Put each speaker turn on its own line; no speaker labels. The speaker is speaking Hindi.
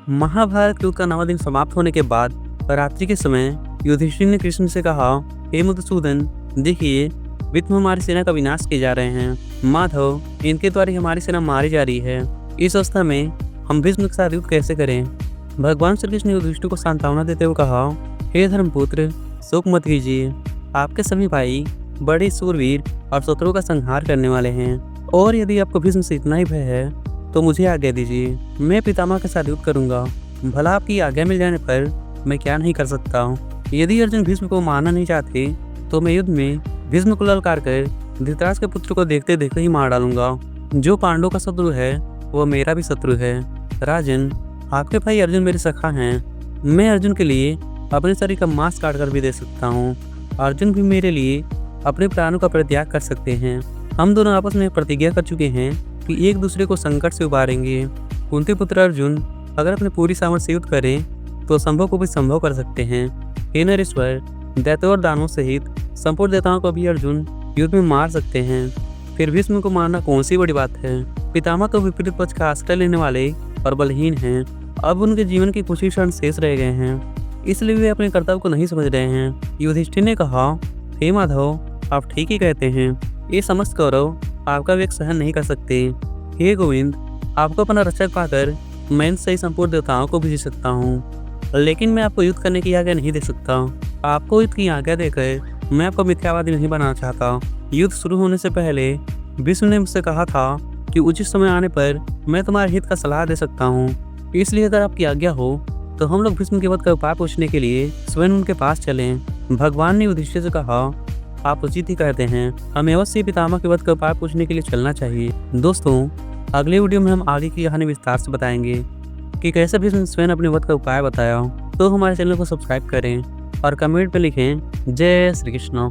महाभारत युद्ध का 9वां दिन समाप्त होने के बाद रात्रि के समय युधिष्ठिर ने कृष्ण से कहा, हे मधुसूदन, देखिए विष्णु हमारी सेना का विनाश किए जा रहे हैं। माधव, इनके द्वारा हमारी सेना मारी जा रही है। इस अवस्था में हम भीष्म के साथ युद्ध कैसे करें? भगवान श्री कृष्ण ने युधिष्ठिर को सांत्वना देते हुए कहा, हे धर्मपुत्र, शोक मत कीजिए। आपके सभी भाई बड़े सूरवीर और शत्रुओं का संहार करने वाले हैं, और यदि आपको भीष्म से इतना ही भय है तो मुझे आज्ञा दीजिए, मैं पितामह के साथ युद्ध करूंगा। भला आपकी आज्ञा मिल जाने पर मैं क्या नहीं कर सकता हूँ। यदि अर्जुन भीष्म को मारना नहीं चाहते तो मैं युद्ध में भीष्म को ललकार कर धृतराष्ट्र के पुत्र को देखते देखते ही मार डालूंगा। जो पांडवों का शत्रु है वो मेरा भी शत्रु है। राजन, आपके भाई अर्जुन मेरे सखा हैं। मैं अर्जुन के लिए अपने शरीर का मांस काट कर भी दे सकता हूँ। अर्जुन भी मेरे लिए अपने प्राणों का परित्याग कर सकते हैं। हम दोनों आपस में प्रतिज्ञा कर चुके हैं कि एक दूसरे को संकट से उबारेंगे। कुंती पुत्र अर्जुन अगर अपने पूरी सामर्थ्य से युद्ध करें तो संभव को भी संभव कर सकते हैं। हे नरेश्वर, दैत्यों और दानवों सहित संपूर्ण देवताओं को भी अर्जुन युद्ध में मार सकते हैं। फिर भीष्म को मारना कौन सी बड़ी बात है? पितामह तो विपरीत पक्ष का आश्रय लेने वाले और बलहीन हैं। अब उनके जीवन के कुछ ही क्षण शेष रह गए हैं, इसलिए वे अपने कर्तव्य को नहीं समझ रहे हैं। युधिष्ठिर ने कहा, हे माधव, आप ठीक ही कहते हैं। ये समस्त कौरव आपका वेग सहन नहीं कर सकते। हे गोविंद, आपको अपना रक्षक पाकर मैं सही संपूर्ण देवताओं को भी जीत सकता हूँ, लेकिन मैं आपको युद्ध करने की आज्ञा नहीं दे सकता। आपको युद्ध की आज्ञा देकर मैं आपको मिथ्यावादी नहीं बनाना चाहता। युद्ध शुरू होने से पहले विष्णु ने मुझसे कहा था कि उचित समय आने पर मैं तुम्हारे हित का सलाह दे सकता हूँ। इसलिए अगर आपकी आज्ञा हो तो हम लोग भीष्म के वध का उपाय पूछने के लिए स्वयं उनके पास चलें। भगवान ने युधिष्ठिर से कहा, आप उचित ही कहते हैं, हमें अवश्य पितामह के वध का उपाय पूछने के लिए चलना चाहिए। दोस्तों, अगले वीडियो में हम आगे की कहानी विस्तार से बताएंगे कि कैसे भीष्म स्वयं अपने वध का उपाय बताया। तो हमारे चैनल को सब्सक्राइब करें और कमेंट में लिखें, जय श्री कृष्ण।